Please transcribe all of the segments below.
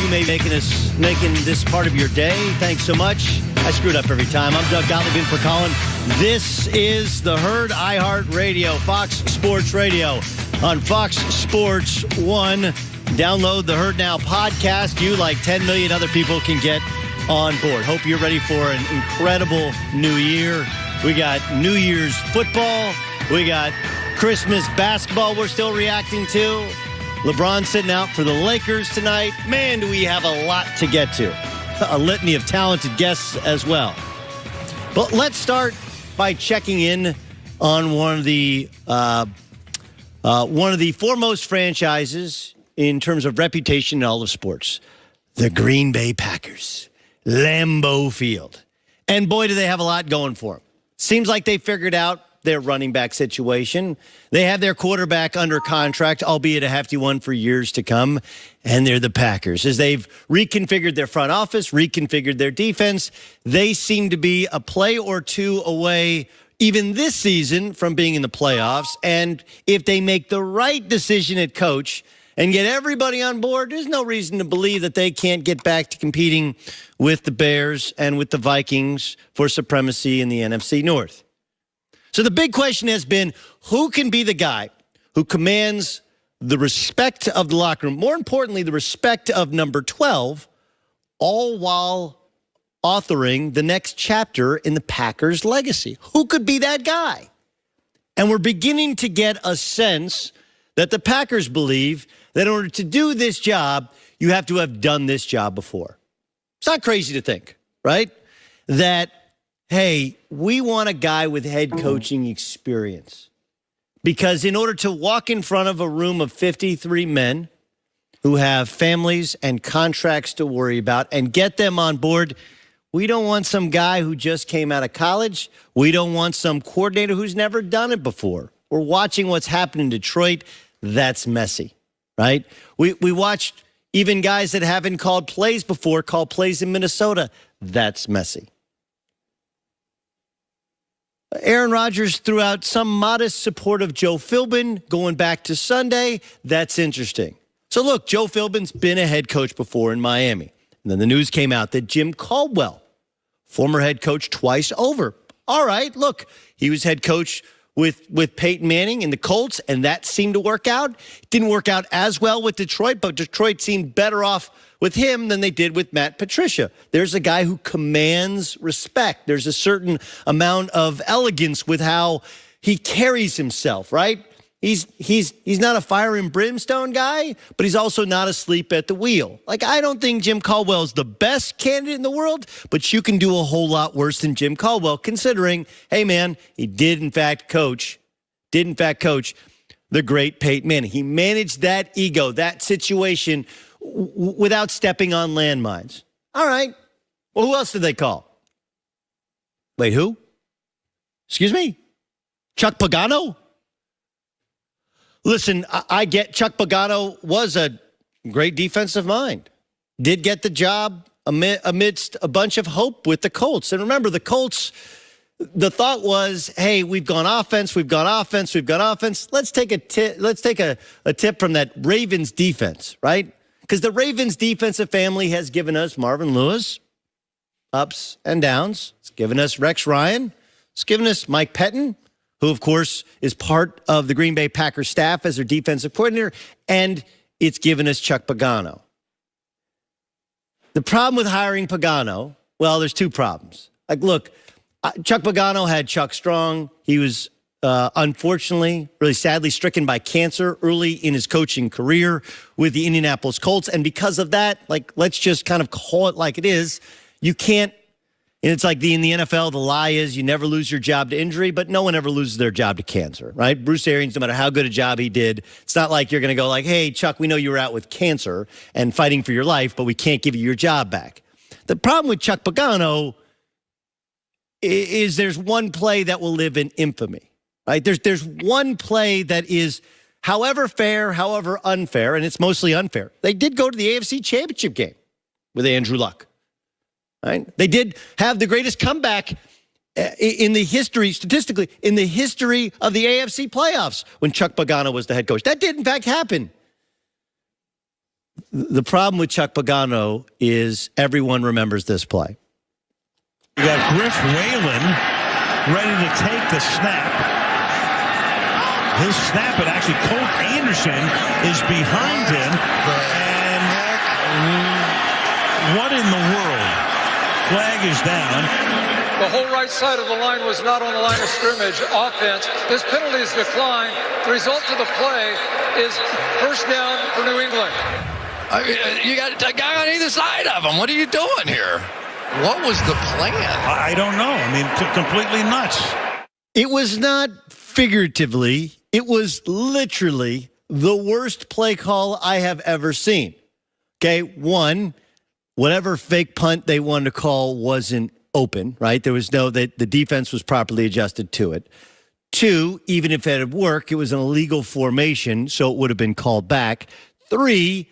you making this part of your day. Thanks so much. I screwed up every time. I'm Doug Gottlieb in for Colin. This is The Herd, iHeartRadio, Fox Sports Radio on Fox Sports 1. Download the Herd Now podcast. You, like 10 million other people, can get on board. Hope you're ready for an incredible new year. We got New Year's football. We got Christmas basketball we're still reacting to. LeBron sitting out for the Lakers tonight. Man, do we have a lot to get to. A litany of talented guests as well. But let's start by checking in on one of the foremost franchises in terms of reputation in all of sports, the Green Bay Packers, Lambeau Field. And boy, do they have a lot going for them. Seems like they figured out their running back situation. They have their quarterback under contract, albeit a hefty one for years to come. And they're the Packers. As they've reconfigured their front office, reconfigured their defense, they seem to be a play or two away, even this season, from being in the playoffs. And if they make the right decision at coach and get everybody on board, there's no reason to believe that they can't get back to competing with the Bears and with the Vikings for supremacy in the NFC North. So the big question has been, who can be the guy who commands the respect of the locker room, more importantly, the respect of number 12, all while authoring the next chapter in the Packers' legacy? Who could be that guy? And we're beginning to get a sense that the Packers believe that in order to do this job, you have to have done this job before. It's not crazy to think, right? That, hey, we want a guy with head coaching experience. Because in order to walk in front of a room of 53 men who have families and contracts to worry about and get them on board, we don't want some guy who just came out of college. We don't want some coordinator who's never done it before. We're watching what's happened in Detroit. That's messy, right? We watched even guys that haven't called plays before call plays in Minnesota. That's messy. Aaron Rodgers threw out some modest support of Joe Philbin going back to Sunday. That's interesting. So look, Joe Philbin's been a head coach before in Miami. And then the news came out that Jim Caldwell, former head coach twice over. All right, look, he was head coach with Peyton Manning in the Colts, and that seemed to work out. It didn't work out as well with Detroit, but Detroit seemed better off with him than they did with Matt Patricia. There's a guy who commands respect. There's a certain amount of elegance with how he carries himself, right? He's not a fire and brimstone guy, but he's also not asleep at the wheel. Like, I don't think Jim Caldwell is the best candidate in the world, but you can do a whole lot worse than Jim Caldwell, considering, hey man, he did in fact coach the great Peyton Manning. He managed that ego, that situation, without stepping on landmines. All right. Well, who else did they call? Wait, who? Excuse me? Chuck Pagano? Listen, I get Chuck Pagano was a great defensive mind. Did get the job amidst a bunch of hope with the Colts. And remember, the Colts, the thought was, hey, we've gone offense. Let's take a tip from that Ravens defense, right? Because the Ravens defensive family has given us Marvin Lewis, ups and downs. It's given us Rex Ryan. It's given us Mike Pettin, who, of course, is part of the Green Bay Packers staff as their defensive coordinator, and it's given us Chuck Pagano. The problem with hiring Pagano, well, there's two problems. Like, look, Chuck Pagano had Chuck Strong. He was unfortunately, really sadly stricken by cancer early in his coaching career with the Indianapolis Colts. And because of that, like, let's just kind of call it like it is. You can't, and it's like in the NFL, the lie is you never lose your job to injury, but no one ever loses their job to cancer, right? Bruce Arians, no matter how good a job he did, it's not like you're going to go like, hey, Chuck, we know you were out with cancer and fighting for your life, but we can't give you your job back. The problem with Chuck Pagano is there's one play that will live in infamy, right? There's one play that is, however fair, however unfair, and it's mostly unfair. They did go to the AFC Championship game with Andrew Luck. Right? They did have the greatest comeback in the history, statistically, in the history of the AFC playoffs when Chuck Pagano was the head coach. That did, in fact, happen. The problem with Chuck Pagano is everyone remembers this play. You got Griff Whalen ready to take the snap. His snap, and actually Colt Anderson is behind him. And what in the world? Flag is down. The whole right side of the line was not on the line of scrimmage. Offense. This penalty is declined. The result of the play is first down for New England. You got a guy on either side of him. What are you doing here? What was the plan? I don't know. I mean, completely nuts. It was not figuratively. It was literally the worst play call I have ever seen. Okay, one, whatever fake punt they wanted to call wasn't open, right? There was the defense was properly adjusted to it. Two, even if it had worked, it was an illegal formation, so it would have been called back. Three,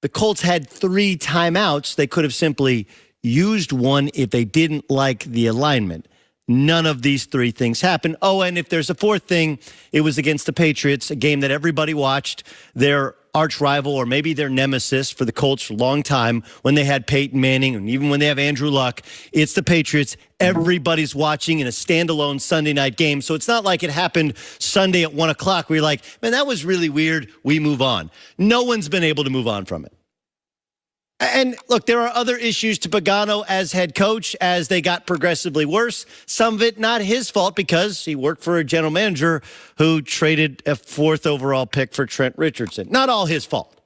the Colts had 3 timeouts. They could have simply used one if they didn't like the alignment. None of these 3 things happened. Oh, and if there's a fourth thing, it was against the Patriots, a game that everybody watched, their arch rival or maybe their nemesis for the Colts for a long time when they had Peyton Manning and even when they have Andrew Luck. It's the Patriots. Everybody's watching in a standalone Sunday night game. So it's not like it happened Sunday at 1 o'clock where you're like, man, that was really weird. We move on. No one's been able to move on from it. And look, there are other issues to Pagano as head coach as they got progressively worse. Some of it not his fault because he worked for a general manager who traded a 4th overall pick for Trent Richardson. Not all his fault.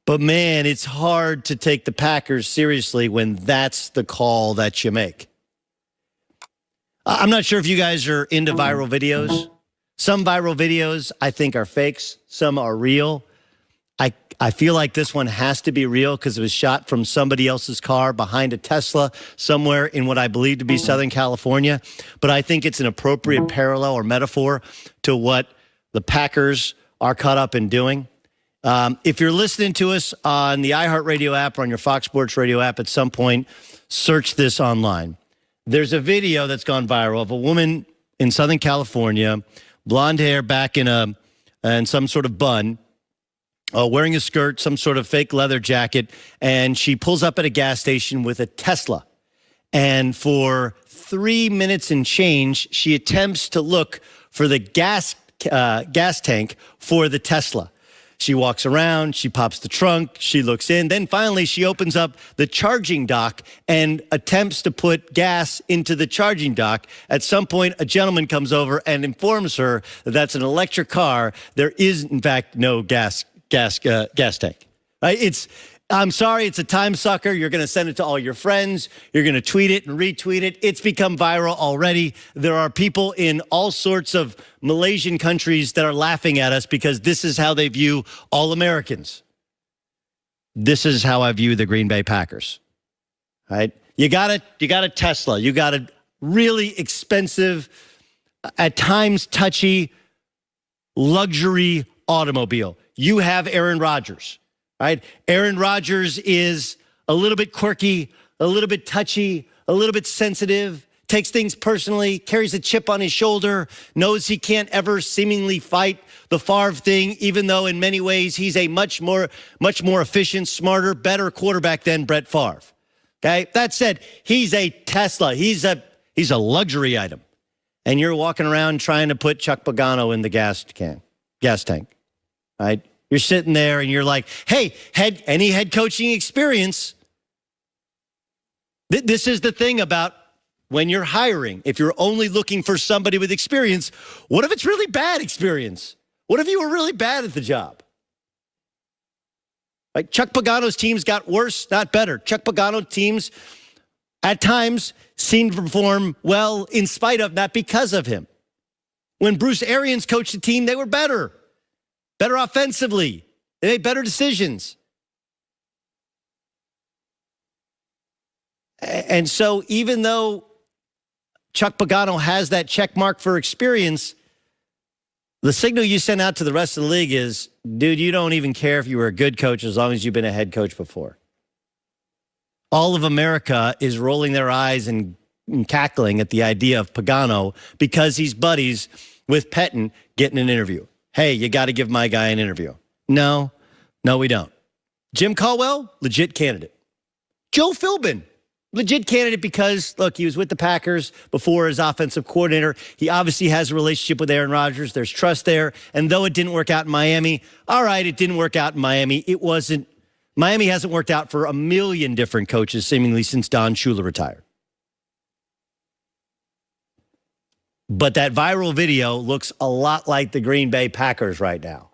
But man, it's hard to take the Packers seriously when that's the call that you make. I'm not sure if you guys are into viral videos. Some viral videos I think are fakes. Some are real. I feel like this one has to be real because it was shot from somebody else's car behind a Tesla somewhere in what I believe to be Southern California. But I think it's an appropriate parallel or metaphor to what the Packers are caught up in doing. If you're listening to us on the iHeartRadio app or on your Fox Sports Radio app at some point, search this online. There's a video that's gone viral of a woman in Southern California, blonde hair back in some sort of bun, wearing a skirt, some sort of fake leather jacket, and she pulls up at a gas station with a Tesla. And for 3 minutes and change, she attempts to look for the gas tank for the Tesla. She walks around, she pops the trunk, she looks in, then finally she opens up the charging dock and attempts to put gas into the charging dock. At some point, a gentleman comes over and informs her that that's an electric car. There is, in fact, no gas tank. Right? I'm sorry, it's a time sucker. You're going to send it to all your friends. You're going to tweet it and retweet it. It's become viral already. There are people in all sorts of Malaysian countries that are laughing at us because this is how they view all Americans. This is how I view the Green Bay Packers. Right? You got a Tesla. You got a really expensive, at times touchy, luxury automobile. You have Aaron Rodgers, right? Aaron Rodgers is a little bit quirky, a little bit touchy, a little bit sensitive, takes things personally, carries a chip on his shoulder, knows he can't ever seemingly fight the Favre thing, even though in many ways he's a much more efficient, smarter, better quarterback than Brett Favre. Okay? That said, he's a Tesla. He's a luxury item. And you're walking around trying to put Chuck Pagano in the gas tank. Right? You're sitting there and you're like, hey, any head coaching experience? This is the thing about when you're hiring. If you're only looking for somebody with experience, what if it's really bad experience? What if you were really bad at the job? Like Chuck Pagano's teams got worse, not better. Chuck Pagano teams at times seem to perform well in spite of, not because of him. When Bruce Arians coached the team, they were better offensively. They made better decisions. And so even though Chuck Pagano has that check mark for experience, the signal you send out to the rest of the league is, dude, you don't even care if you were a good coach as long as you've been a head coach before. All of America is rolling their eyes and cackling at the idea of Pagano because he's buddies with Pettine getting an interview. Hey, you got to give my guy an interview. No, No, we don't. Jim Caldwell, legit candidate. Joe Philbin, legit candidate because, look, he was with the Packers before as offensive coordinator. He obviously has a relationship with Aaron Rodgers. There's trust there. And though it didn't work out in Miami, all right, it didn't work out in Miami. Miami hasn't worked out for a million different coaches, seemingly since Don Shula retired. But that viral video looks a lot like the Green Bay Packers right now.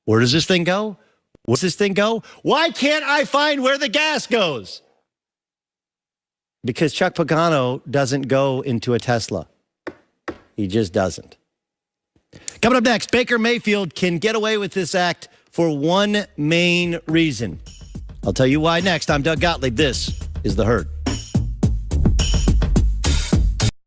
Where does this thing go? Where's this thing go? Why can't I find where the gas goes? Because Chuck Pagano doesn't go into a Tesla. He just doesn't. Coming up next, Baker Mayfield can get away with this act for one main reason. I'll tell you why next. I'm Doug Gottlieb. This is The Herd.